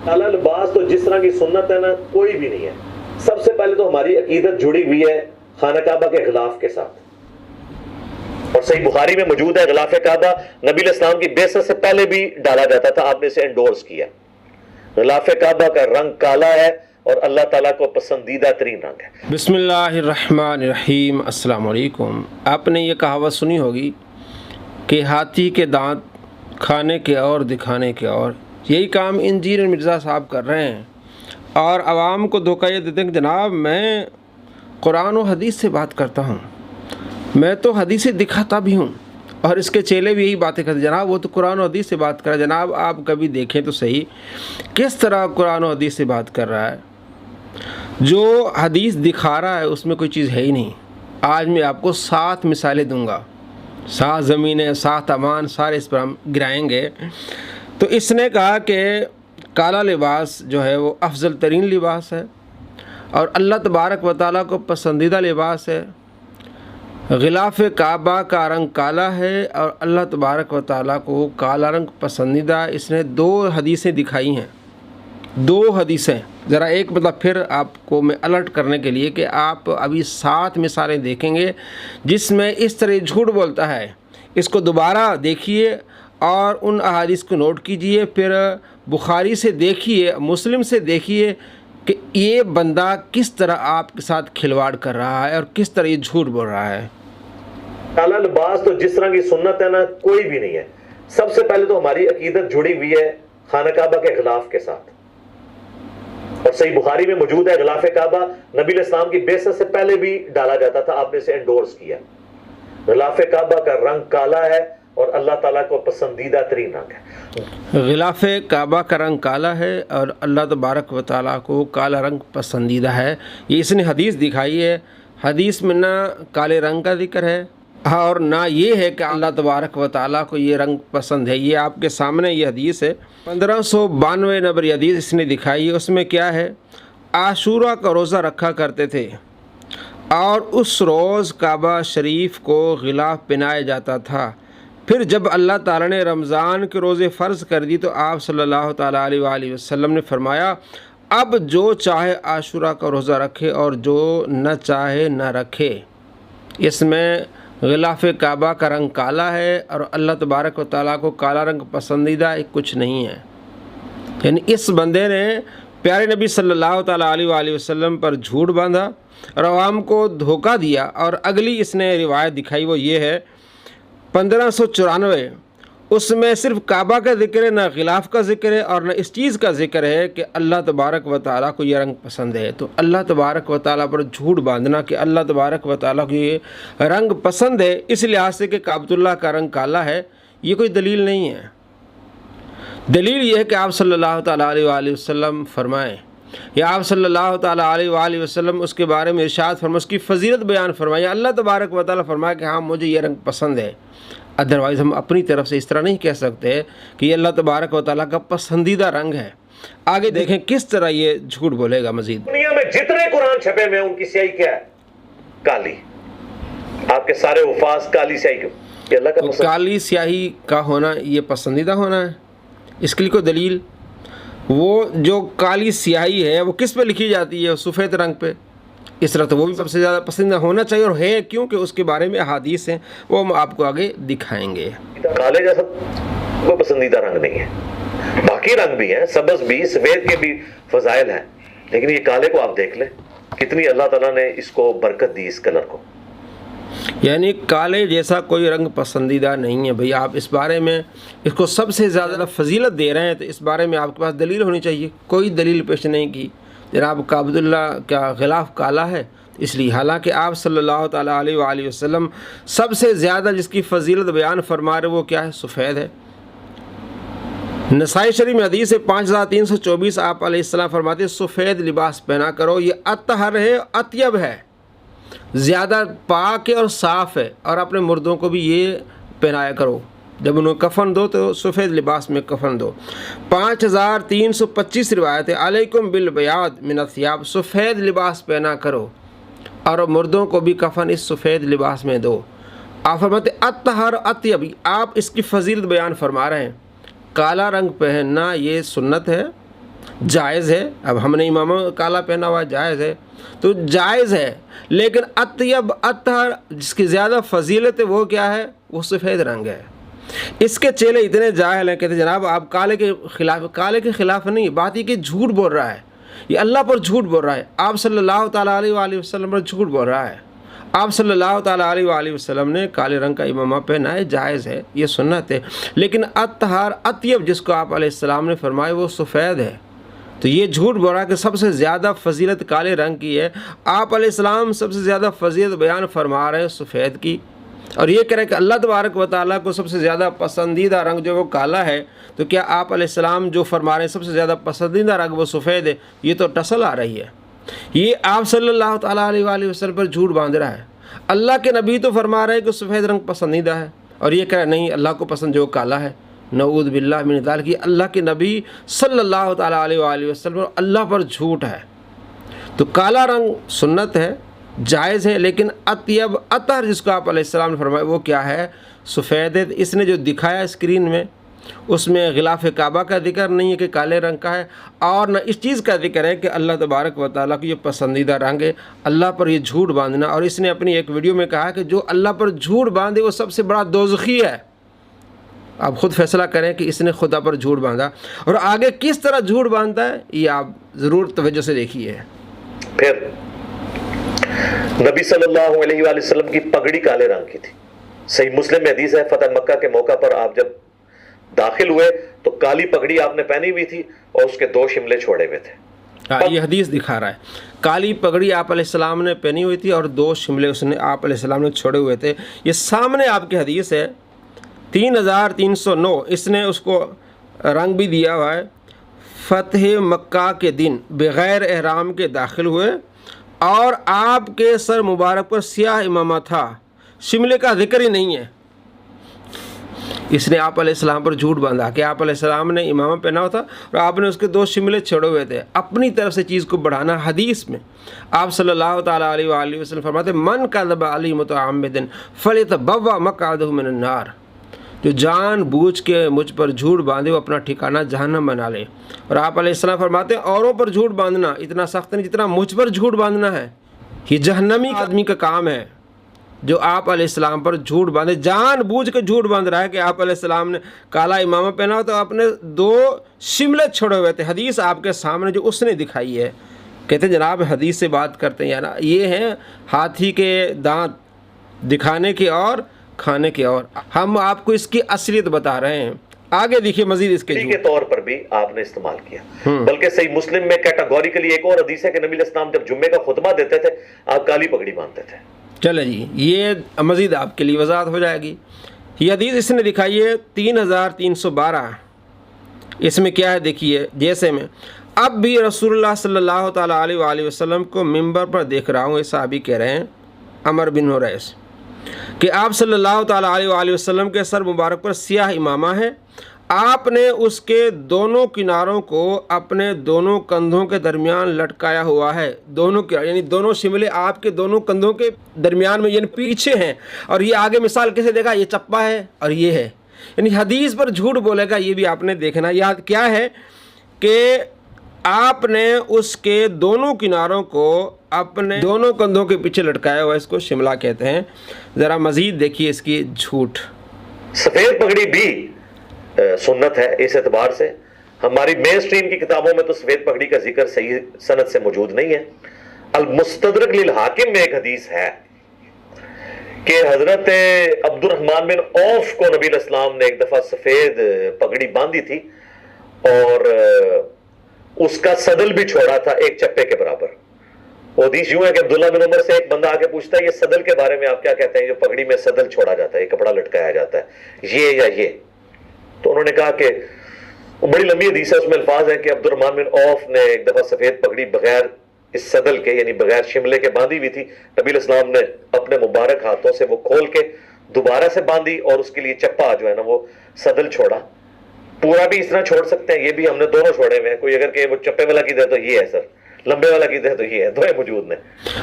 काला लिबास तो जिस तरह की सुन्नत है ना, कोई भी नहीं है। सबसे पहले तो हमारी अकीदत जुड़ी हुई है खाना काबा के गिलाफ के साथ, और सही बुखारी में मौजूद है गिलाफ काबा नबी इस्लाम की बेइज्जत से पहले भी डाला जाता था, आपने इसे एंडोर्स किया। गिलाफ काबा का रंग काला है और अल्लाह ताला को पसंदीदा तरीन रंग है। बिस्मिल्लाहिर्रहमानिर्रहीम। अस्सलाम वालेकुम। आपने ये कहावत सुनी होगी कि हाथी के दांत खाने के और दिखाने के और। यही काम इंजीनियर मिर्ज़ा साहब कर रहे हैं और आवाम को धोखा ये देते हैं कि जनाब मैं कुरान और हदीस से बात करता हूँ, मैं तो हदीसें दिखाता भी हूँ। और इसके चेले भी यही बातें करते, जनाब वो तो कुरान और हदीस से बात कर रहा है। जनाब आप कभी देखें तो सही किस तरह कुरान और हदीस से बात कर रहा है। जो हदीस दिखा रहा है उसमें कोई चीज़ है ही नहीं। आज मैं आपको 7 मिसालें दूंगा, 7 ज़मीनें, 7 अमान, सारे इस पर हम गिराएंगे। तो इसने कहा कि काला लिबास जो है वो अफजल तरीन लिबास है और अल्लाह तबारक व तआला को पसंदीदा लिबास है। गिलाफ काबा का रंग काला है और अल्लाह तबारक व तआला को काला रंग पसंदीदा। इसने 2 हदीसें दिखाई हैं, 2 हदीसें। ज़रा एक मतलब फिर आपको मैं अलर्ट करने के लिए कि आप अभी 7 मिसालें देखेंगे जिसमें इस तरह झूठ बोलता है। इसको दोबारा देखिए और उन अहादीस को नोट कीजिए, फिर बुखारी से देखिए, मुस्लिम से देखिए कि ये बंदा किस तरह आपके साथ खिलवाड़ कर रहा है और किस तरह ये झूठ बोल रहा है। काला लिबास तो जिस तरह की सुन्नत है ना, कोई भी नहीं है। सबसे पहले तो हमारी अकीदत जुड़ी हुई है खाना काबा के गिलाफ के साथ, और सही बुखारी में मौजूद है गिलाफ काबा नबी इस्लाम की बेइज्जत से पहले भी डाला जाता था, आपने इसे एंडोर्स किया। गिलाफ काबा का रंग काला है और अल्लाह ताला को पसंदीदा तरीन रंग है। गिलाफ काबा का रंग काला है और अल्लाह तबारक व तआला को काला रंग पसंदीदा है। ये इसने हदीस दिखाई है। हदीस में ना काले रंग का जिक्र है और ना ये है कि अल्लाह तबारक व तआला को ये रंग पसंद है। ये आपके सामने ये हदीस है, 1592 नंबर हदीस इसने दिखाई है। उसमें क्या है, आशूरा का रोज़ा रखा करते थे और उस रोज़ काबा शरीफ को गिलाफ पहनाया जाता था। फिर जब अल्लाह ताला ने रमज़ान के रोज़े फ़र्ज़ कर दी तो आप सल्लल्लाहु ताला अलैहि वसल्लम ने फरमाया अब जो चाहे आशूरा का रोज़ा रखे और जो न चाहे न रखे। इसमें गिलाफ काबा का रंग काला है और अल्लाह तबारक व तआला को काला रंग पसंदीदा कुछ नहीं है। यानी इस बंदे ने प्यारे नबी सल्लल्लाहु ताला अलैहि वसल्लम पर झूठ बांधा और आवाम को धोखा दिया। और अगली इसने रिवायत दिखाई वो ये है 1594, उसमें सिर्फ काबा का ज़िक्र है, ना गिलाफ का ज़िक्र है और न इस चीज़ का ज़िक्र है कि अल्लाह तबारक व तआला को ये रंग पसंद है। तो अल्लाह तबारक व तआला पर झूठ बांधना कि अल्लाह तबारक व तआला को ये रंग पसंद है इस लिहाज से कि काबतुल्लाह का रंग काला है, ये कोई दलील नहीं है। दलील ये है कि आप सल्लल्लाहु ताला अलैहि वसल्लम फरमाएँ या आप सल्लल्लाहु ताला अलैहि वसल्लम उसके बारे में इरशाद फरमाए, उसकी फजीलत बयान फरमाए। अल्लाह तबारक व तआला फरमाए कि हाँ मुझे ये रंग पसंद है। अदरवाइज़ हम अपनी तरफ से इस तरह नहीं कह सकते कि ये अल्लाह तबारक व तआला का पसंदीदा रंग है। आगे देखें किस तरह ये झूठ बोलेगा मजीद। दुनिया में जितने कुरान छपे हुए हैं उनकी स्याही क्या है? काली। आपके सारे वफाज काली स्याही क्यों? ये अल्लाह का तो पसंद। काली स्याही का होना ये पसंदीदा होना है, इसके लिए कोई दलील? वो जो काली स्याही है वो किस पे लिखी जाती है? सफ़ेद रंग पे। इस तरह तो वो भी सबसे ज़्यादा पसंदीदा होना चाहिए और है, क्योंकि उसके बारे में अहादीस हैं, वो हम आपको आगे दिखाएंगे। काले जैसा कोई पसंदीदा रंग नहीं है। बाकी रंग भी हैं, सब्ज़ भी, सफ़ेद के भी फजाइल हैं, लेकिन ये काले को आप देख लें कितनी अल्लाह ताला ने इसको बरकत दी इस कलर को। यानी काले जैसा कोई रंग पसंदीदा नहीं है। भाई आप इस बारे में इसको सबसे ज़्यादा फजीलत दे रहे हैं तो इस बारे में आपके पास दलील होनी चाहिए। कोई दलील पेश नहीं की। जनाब काबतुल्लाह का गिलाफ काला है इसलिए, हालांकि आप सल्लल्लाहु ताला अलैहि वसल्लम सबसे ज़्यादा जिसकी फजीलत बयान फरमा रहे वो क्या है? सफ़ेद है। नसाई शरीफ में हदीस है 5324, आप अलैहिस्सलाम फरमाते हैं सफ़ेद लिबास पहना करो, ये अतहर है, अत्यब है, ज़्यादा पाक है और साफ़ है, और अपने मुर्दों को भी ये पहनाया करो। जब उन्हें कफन दो तो सफ़ेद लिबास में कफन दो। 5325 रिवायत है अलैकुम बिल बयाद मिन अथियाब, सफ़ेद लिबास पहना करो और मुर्दों को भी कफन इस सफ़ेद लिबास में दो। आप फरमाते अतहर अत्यब, आप इसकी फजीलत बयान फरमा रहे हैं। काला रंग पहनना ये सुन्नत है, जायज़ है। अब हमने इमामा काला पहना हुआ जायज़ है तो जायज़ है, लेकिन अत्यब अतहर जिसकी ज़्यादा फजीलत है वो क्या है, वो सफ़ेद रंग है। इसके चेले इतने जाहिल हैं, कहते जनाब आप काले के ख़िलाफ़ नहीं, बात ये कि झूठ बोल रहा है, ये अल्लाह पर झूठ बोल रहा है, आप सल्लल्लाहु ताला अलैहि वसल्लम पर झूठ बोल रहा है। आप सल्लल्लाहु ताला अलैहि वसल्लम ने काले रंग का इमामा पहना है, जायज़ है, ये सुन्नत है, लेकिन अतहर अत्यब जिसको आप अलैहिस्सलाम ने फरमाया वो सफ़ेद है। तो ये झूठ बोल रहा है कि सबसे ज़्यादा फजीलत काले रंग की है, आप अलैहिस्सलाम सबसे ज़्यादा फजीलत बयान फरमा रहे हैं सफ़ेद की, और ये कह रहे हैं कि अल्लाह तबारक व तआला को सबसे ज़्यादा पसंदीदा रंग जो वो काला है, तो क्या आप अलैहिस्सलाम जो फरमा रहे हैं सबसे ज़्यादा पसंदीदा रंग वो सफ़ेद है, ये तो टसल आ रही है। ये आप सल्लल्लाहु ताला अलैहि वसल्लम पर झूठ बांध रहा है। अल्लाह के नबी तो फरमा रहे हैं कि सफ़ेद रंग पसंदीदा है, और ये कह रहा है नहीं अल्लाह को पसंद जो काला है। नऊज़ बिल्लाह मिन ज़ालिक, अल्लाह के नबी सल्लल्लाहु ताला अलैहि वसल्लम अल्लाह पर झूठ है। तो काला रंग सुन्नत है, जायज़ है, लेकिन अत्यब अतर जिसको आप अलैहिस्सलाम ने फरमाया वो क्या है, सफ़ेद है। इसने जो दिखाया स्क्रीन में उसमें ग़िलाफ़ काबा का जिक्र नहीं है कि काले रंग का है, और न इस चीज़ का जिक्र है कि अल्लाह तबारक व तआला की ये पसंदीदा रंग है। अल्लाह पर ये झूठ बांधना, और इसने अपनी एक वीडियो में कहा कि जो अल्लाह पर झूठ बांधे वो सबसे बड़ा दोज़खी है। आप ख़ुद फैसला करें कि इसने खुदा पर झूठ बांधा, और आगे किस तरह झूठ बांधता है ये आप ज़रूर तवज्जो से देखिए। फिर नबी सल्लल्लाहु अलैहि वसल्लम की पगड़ी काले रंग की थी। सही मुस्लिम में हदीस है, फतह मक्का के मौका पर आप जब दाखिल हुए तो काली पगड़ी आपने पहनी हुई थी और उसके 2 शिमले छोड़े हुए थे। ये हदीस दिखा रहा है, काली पगड़ी आप अलैहिस्सलाम ने पहनी हुई थी और 2 शिमले उसने आप अलैहिस्सलाम ने छोड़े हुए थे। ये सामने आपकी हदीस है 3309, इसने उसको रंग भी दिया हुआ है। फतह मक्का के दिन बग़ैर एहराम के दाखिल हुए और आपके सर मुबारक पर स्याह इमामा था, शिमले का जिक्र ही नहीं है। इसने आप अलैहिस्सलाम पर झूठ बांधा कि आप अलैहिस्सलाम ने इमामा पहना हुआ था और आपने उसके 2 शिमले छोड़े हुए थे। अपनी तरफ से चीज़ को बढ़ाना। हदीस में आप सल्लल्लाहु ताला अलैहि वसल्लम फरमाते मन कज़ब अली मुतअम्मिदन फलियतबव्वा मक़अदहु मिनन नार, जो जान बूझ के मुझ पर झूठ बांधे वो अपना ठिकाना जहन्नम बना ले। और आप अलैहिस्सलाम फरमाते हैं औरों पर झूठ बांधना इतना सख्त नहीं जितना मुझ पर झूठ बांधना है, ये जहन्नमी आदमी का काम है जो आप अलैहिस्सलाम पर झूठ बांधे, जान बूझ के झूठ बांध रहा है कि आप अलैहिस्सलाम ने काला इमामा पहना हो तो आपने 2 शिमले छोड़े हुए थे। हदीस आपके सामने जो उसने दिखाई है, कहते जनाब हदीस से बात करते हैं यार, ये हैं हाथी के दांत दिखाने की और खाने की और, हम आपको इसकी असलियत बता रहे हैं। आगे देखिए मजीद इसके के तौर पर भी आपने इस्तेमाल किया। बल्कि सही मुस्लिम में कैटेगोरिकली एक और हदीस है कि नबी अलैहिस्सलाम जब जुम्मे का खुतबा देते थे आप काली पगड़ी बांधते थे। चले जी, ये मज़ीद आपके लिए वजाहत हो जाएगी। ये हदीस इसने दिखाई है 3312, इसमें क्या है देखिए, जैसे में अब भी रसूलुल्लाह सल्लल्लाहु ताला अलैहि वसल्लम को मिंबर पर देख रहा हूँ, ये साहबी कह रहे हैं अमर बिन हुरैस कि आप सल्लल्लाहु ताला अलैहि वसल्लम के सर मुबारक पर स्याह इमामा है, आपने उसके दोनों किनारों को अपने दोनों कंधों के दरमियान लटकाया हुआ है। दोनों यानी दोनों शिमले आपके दोनों कंधों के दरमियान में यानी पीछे हैं, और ये आगे मिसाल कैसे देखा, ये चप्पा है और ये है, यानी हदीस पर झूठ बोलेगा ये भी आपने देखना। याद क्या है कि आपने उसके दोनों किनारों को अपने दोनों कंधों के पीछे लटकाया हुआ, इसको शिमला कहते हैं। ज़रा मज़ीद देखिए इसकी झूठ। सफ़ेद पगड़ी भी सुन्नत है इस एतबार से। हमारी मेन स्ट्रीम की किताबों में तो सफ़ेद पगड़ी का जिक्र सही सनद से मौजूद नहीं है। अल मुस्तदरक लिल हाकिम में एक हदीस है कि हजरत अब्दुर्रहमान बिन औफ को नबी अलैहिस्सलाम ने एक दफ़ा सफ़ेद पगड़ी बांधी थी और उसका सदल भी छोड़ा था एक चप्पे के बराबर। वो हदीस यूं है कि अब्दुल्ला बिन उमर से एक बंदा आके पूछता है ये सदल के बारे में आप क्या कहते हैं, जो पगड़ी में सदल छोड़ा जाता है, ये कपड़ा लटकाया जाता है, ये या ये। तो उन्होंने कहा कि वो बड़ी लंबी हदीस है, उसमें अल्फाज है कि अब्दुर्रहमान बिन औफ ने एक दफा सफेद पगड़ी बगैर इस सदल के यानी बगैर शिमले के बांधी हुई थी। नबी अलैहिस्सलाम ने अपने मुबारक हाथों से वो खोल के दोबारा से बांधी और उसके लिए चप्पा जो है ना वो सदल छोड़ा। पूरा भी इस तरह छोड़ सकते हैं, ये भी हमने दोनों छोड़े हुए हैं। कोई अगर के वो चप्पे वाला की दे तो ये है सर, लंबे वाला की दे तो ये है, दो मौजूद ने।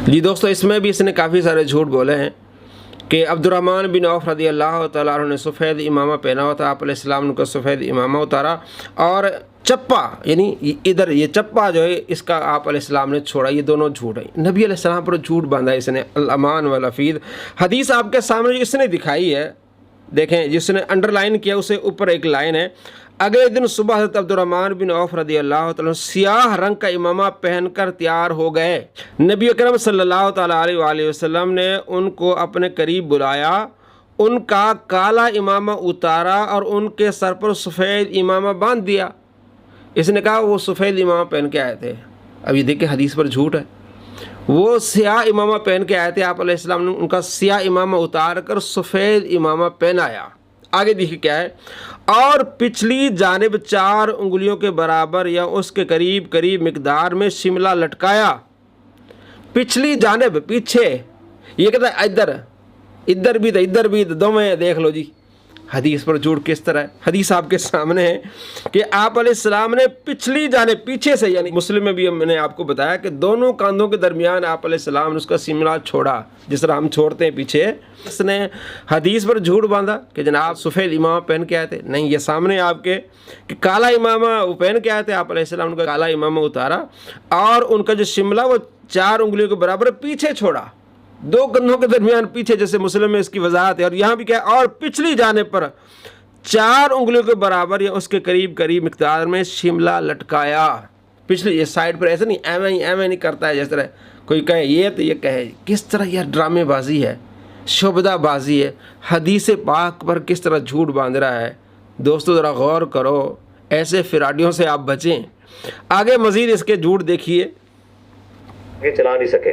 जी दोस्तों, इसमें भी इसने काफ़ी सारे झूठ बोले हैं कि अब्दुर्रहमान बिन औफ रज़ियल्लाहु तआला अन्हु ने सफ़ेद इमामा पहना हुआ था, आप अलैहिस्सलाम ने सफ़ेद इमामा उतारा और چپا یعنی ادھر یہ چپا جو ہے اس کا آپ علیہ السلام نے چھوڑا، یہ دونوں جھوٹ ہیں۔ نبی علیہ السلام پر جھوٹ باندھا اس نے، الامان والافید۔ حدیث آپ کے سامنے جس نے دکھائی ہے، دیکھیں جس نے انڈر لائن کیا اسے اوپر ایک لائن ہے، اگلے دن صبح حضرت عبد الرحمن بن عوف رضی اللہ تعالیٰ سیاہ رنگ کا امامہ پہن کر تیار ہو گئے۔ نبی اکرم صلی اللہ تعالیٰ علیہ وآلہ وسلم نے ان کو اپنے قریب بلایا، ان کا کالا امامہ اتارا اور ان کے سر پر سفید امامہ باندھ دیا۔ اس نے کہا وہ سفید امامہ پہن کے آئے تھے، اب یہ دیکھیں حدیث پر جھوٹ ہے، وہ سیاہ امامہ پہن کے آئے تھے، آپ علیہ السلام نے ان کا سیاہ امامہ اتار کر سفید امامہ پہنایا۔ آگے دیکھیے کیا ہے، اور پچھلی جانب 4 انگلیوں کے برابر یا اس کے قریب قریب مقدار میں شملہ لٹکایا۔ پچھلی جانب، پیچھے، یہ کہتا ہے ادھر بھی تھا، ادھر بھی تھا، دونوں دیکھ لو جی۔ حدیث پر جھوٹ کس طرح ہے؟ حدیث آپ کے سامنے ہے کہ آپ علیہ السلام نے پچھلی جانب، پیچھے سے، یعنی مسلم میں بھی میں نے آپ کو بتایا کہ دونوں کاندھوں کے درمیان آپ علیہ السلام نے اس کا شملہ چھوڑا، جس طرح ہم چھوڑتے ہیں پیچھے۔ اس نے حدیث پر جھوٹ باندھا کہ جناب سفید امامہ پہن کے آئے تھے، نہیں، یہ سامنے آپ کے کہ کالا امامہ وہ پہن کے آئے تھے، آپ علیہ السلام نے کالا امامہ اتارا اور ان کا جو شملہ وہ 4 انگلیوں کے برابر پیچھے چھوڑا، 2 کندھوں کے درمیان پیچھے، جیسے مسلم میں اس کی وضاحت ہے۔ اور یہاں بھی کیا ہے، اور پچھلی جانب پر 4 انگلیوں کے برابر یا اس کے قریب قریب مقدار میں شملہ لٹکایا۔ پچھلی یہ سائڈ پر ایسا نہیں ایویں نہیں کرتا ہے، جس طرح کوئی کہے یہ تو یہ کہے، کس طرح یہ ڈرامے بازی ہے، شعبدہ بازی ہے، حدیث پاک پر کس طرح جھوٹ باندھ رہا ہے۔ دوستو ذرا غور کرو، ایسے فراڈیوں سے آپ بچیں۔ آگے مزید اس کے جھوٹ دیکھیے۔ چلا نہیں سکے،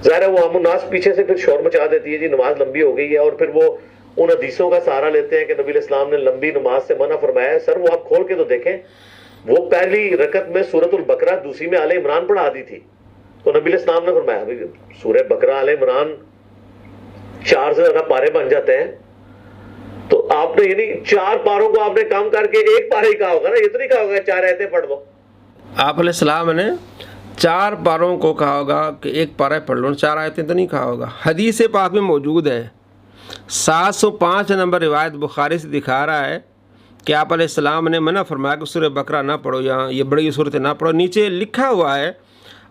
ظاہر ہے وہ عام الناس پیچھے سے پھر شور مچا دیتی ہے، جی نماز لمبی ہو گئی ہے، اور پھر وہ ان حدیثوں کا سہارا لیتے ہیں کہ نبی علیہ السلام نے لمبی نماز سے منع فرمایا ہے۔ سر وہ آپ کھول کے تو دیکھیں، وہ پہلی رکعت میں سورۃ البقرہ، دوسری میں آل عمران پڑھا دی تھی، تو نبی علیہ السلام نے فرمایا سورہ بقرہ آل عمران 4 سے زیادہ پارے بن جاتے ہیں، تو آپ نے یعنی 4 پاروں کو آپ نے کام کر کے 1 پارے ہی کہا ہوگا نا، یہ تو نہیں کہا ہوگا 4 آیتیں پڑھ دو۔ آپ علیہ السلام نے 4 پاروں کو کہا ہوگا کہ 1 پارہ پڑھ لو، 4 آیتیں تو نہیں کہا ہوگا۔ حدیث پاک میں موجود ہے، 705 نمبر روایت بخاری سے دکھا رہا ہے کہ آپ علیہ السلام نے منع فرمایا کہ سورہ بقرہ نہ پڑھو، یا یہ بڑی صورتیں نہ پڑھو۔ نیچے لکھا ہوا ہے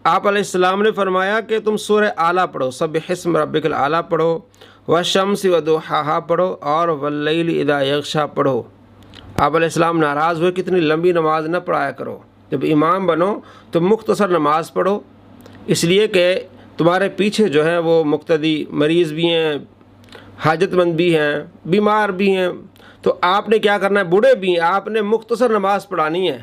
آپ علیہ السلام نے فرمایا کہ تم سورہ اعلیٰ پڑھو، سبح اسم ربک الاعلیٰ پڑھو، والشمس وضحاہا پڑھو، اور واللیل اذا یغشی پڑھو۔ آپ علیہ السلام ناراض ہوئے کہ اتنی لمبی نماز نہ پڑھایا کرو، جب امام بنو تو مختصر نماز پڑھو، اس لیے کہ تمہارے پیچھے جو ہے وہ مقتدی مریض بھی ہیں، حاجت مند بھی ہیں، بیمار بھی ہیں، تو آپ نے کیا کرنا ہے، بوڑھے بھی ہیں، آپ نے مختصر نماز پڑھانی ہے۔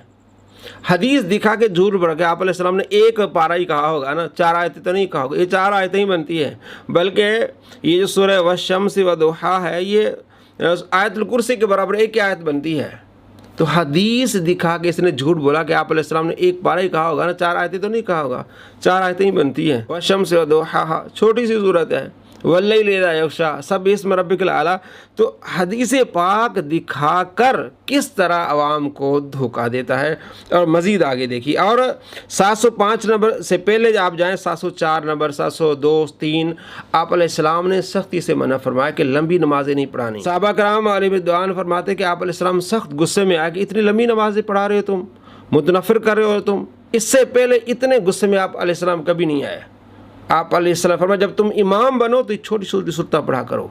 حدیث دکھا کے جھوٹ بڑھ کے آپ علیہ السلام نے 1 پارہ ہی کہا ہوگا نا، 4 آیتیں تو نہیں کہا ہوگا، یہ 4 آیتیں ہی بنتی ہیں، بلکہ یہ جو سورہ والشمس وضحاہا ہے، یہ آیت الکرسی کے برابر 1 آیت بنتی ہے۔ تو حدیث دکھا کے اس نے جھوٹ بولا کہ آپ علیہ السلام نے 1 پارہ ہی کہا ہوگا نا، 4 آیتیں تو نہیں کہا ہوگا، 4 آیتیں ہی بنتی ہیں۔ والشمس وضحاہا چھوٹی سی صورت ہے، واللیل اذا یغشی سبح اسم ربک الاعلیٰ۔ تو حدیث پاک دکھا کر کس طرح عوام کو دھوکہ دیتا ہے۔ اور مزید آگے دیکھیے، اور 705 نمبر سے پہلے آپ جائیں، 704 نمبر، 702، 3، آپ علیہ السلام نے سختی سے منع فرمایا کہ لمبی نمازیں نہیں پڑھانی۔ صحابہ کرام علیہ رضوان فرماتے کہ آپ علیہ السلام سخت غصے میں آئے کہ اتنی لمبی نمازیں پڑھا رہے ہو تم، متنفر کر رہے ہو تم۔ اس سے پہلے اتنے غصے میں آپ علیہ السلام کبھی نہیں آئے۔ آپ علیہ السلام فرمایا جب تم امام بنو تو چھوٹی چھوٹی صورتیں پڑھا کرو،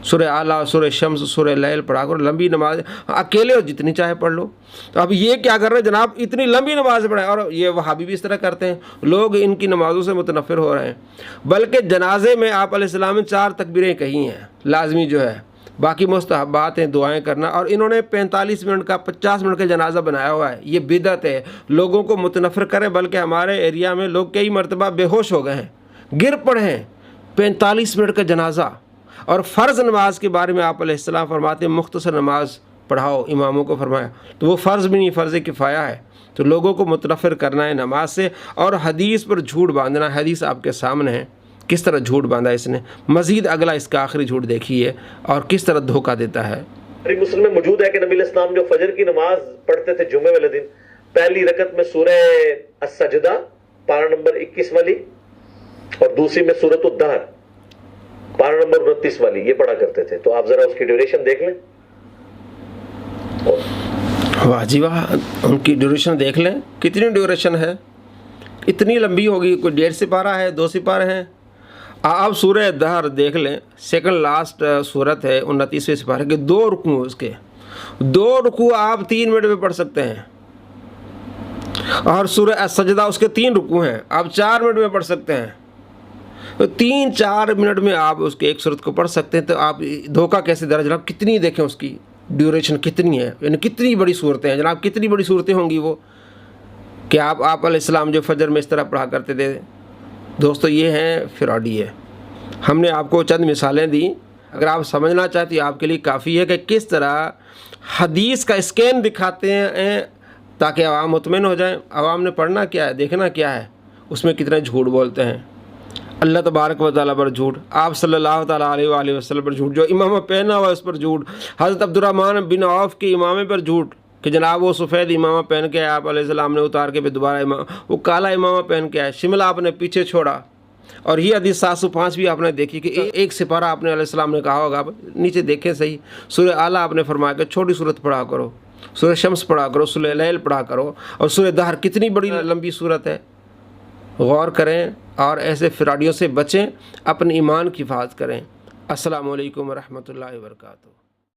سورہ اعلیٰ، سورہ شمس، سورہ لیل پڑھا کرو، لمبی نماز اکیلے ہو جتنی چاہے پڑھ لو۔ تو اب یہ کیا کر رہے ہیں جناب، اتنی لمبی نماز پڑھیں، اور یہ وہابی بھی اس طرح کرتے ہیں، لوگ ان کی نمازوں سے متنفر ہو رہے ہیں۔ بلکہ جنازے میں آپ علیہ السلام نے 4 تکبیریں کہی ہیں لازمی جو ہے، باقی مستحبات ہیں دعائیں کرنا، اور انہوں نے 45 منٹ کا 50 منٹ کا جنازہ بنایا ہوا ہے۔ یہ بدعت ہے، لوگوں کو متنفر کریں، بلکہ ہمارے ایریا میں لوگ کئی مرتبہ بے ہوش ہو گئے ہیں، گر پڑے ہیں، 45 منٹ کا جنازہ۔ اور فرض نماز کے بارے میں آپ علیہ السلام فرماتے ہیں مختصر نماز پڑھاؤ، اماموں کو فرمایا، تو وہ فرض بھی نہیں، فرض کفایہ ہے۔ تو لوگوں کو متنفر کرنا ہے نماز سے، اور حدیث پر جھوٹ باندھنا ہے۔ حدیث آپ کے سامنے ہے، کس طرح جھوٹ باندھا اس نے۔ مزید اگلا اس کا آخری جھوٹ دیکھیے اور کس طرح دھوکہ دیتا ہے۔ مسلم میں موجود ہے کہ نبی علیہ السلام جو فجر کی نماز پڑھتے تھے جمعے والے دن، پہلی رکعت میں سورہ السجدہ پارہ نمبر 21 والی، اور دوسری میں سورۃ الدہر پارہ نمبر 29 والی، یہ پڑھا کرتے تھے۔ تو آپ ذرا اس کی ڈیوریشن دیکھ لیں۔ वाह जी वाह, उनकी ड्यूरेशन देख लें, कितनी ड्यूरेशन है, इतनी लंबी होगी, कोई 1.5 सिपारा है, 2 सिपारे हैं। आप सूरह दहर देख लें, सेकंड लास्ट सूरत है, 29वें सिपारे के 2 रुकू उसके, 2 रुकू आप 3 मिनट में पढ़ सकते हैं। और सूरह सजदा उसके 3 रुकू हैं, आप 4 मिनट में पढ़ सकते हैं। तो 3-4 मिनट में आप उसके एक सूरत को पढ़ सकते हैं। तो आप धोखा कैसे दे रहा जनाब, कितनी देखें उसकी ड्यूरेशन कितनी है, यानी कितनी बड़ी सूरतें हैं जनाब, कितनी बड़ी सूरतें होंगी वो कि आप अलैहिस्सलाम जो फजर में इस तरह पढ़ा करते थे। दोस्तों ये हैं फिरौडी है। हमने आपको चंद मिसालें दी, अगर आप समझना चाहते हैं आपके लिए काफ़ी है कि किस तरह हदीस का स्कैन दिखाते हैं ताकि आवाम मुतमईन हो जाएं। आवाम ने पढ़ना क्या है, देखना क्या है, उसमें कितने झूठ बोलते हैं। अल्लाह तबारक व तआला पर झूठ, आप सल्लल्लाहु तआला अलैहि वसल्लम पर झूठ, जो इमामा पहना हुआ है उस पर झूठ, हज़रत अब्दुर्रहमान बिन औफ के इमामे पर झूठ कि जनाब वो सफ़ेद इमामा पहन के आया, आप अलैहिस्सलाम ने उतार के फिर दोबारा वो काला इमामा पहन के आया, शिमला आपने पीछे छोड़ा। और ये हदीस 705 भी आपने देखी कि एक सिपारा आपने अलैहिस्सलाम ने कहा होगा, नीचे देखें सही, सूरह आला आपने फरमाया कि छोटी सूरत पढ़ा करो, सूरह शम्स पढ़ा करो, सूरह लैल पढ़ा करो, और सूरह दहर कितनी बड़ी लंबी सूरत है। गौर करें और ऐसे फिरौडियों से बचें, अपने ईमान की हिफाजत करें। अस्सलामु अलैकुम व रहमतुल्लाहि व बरकातुहू।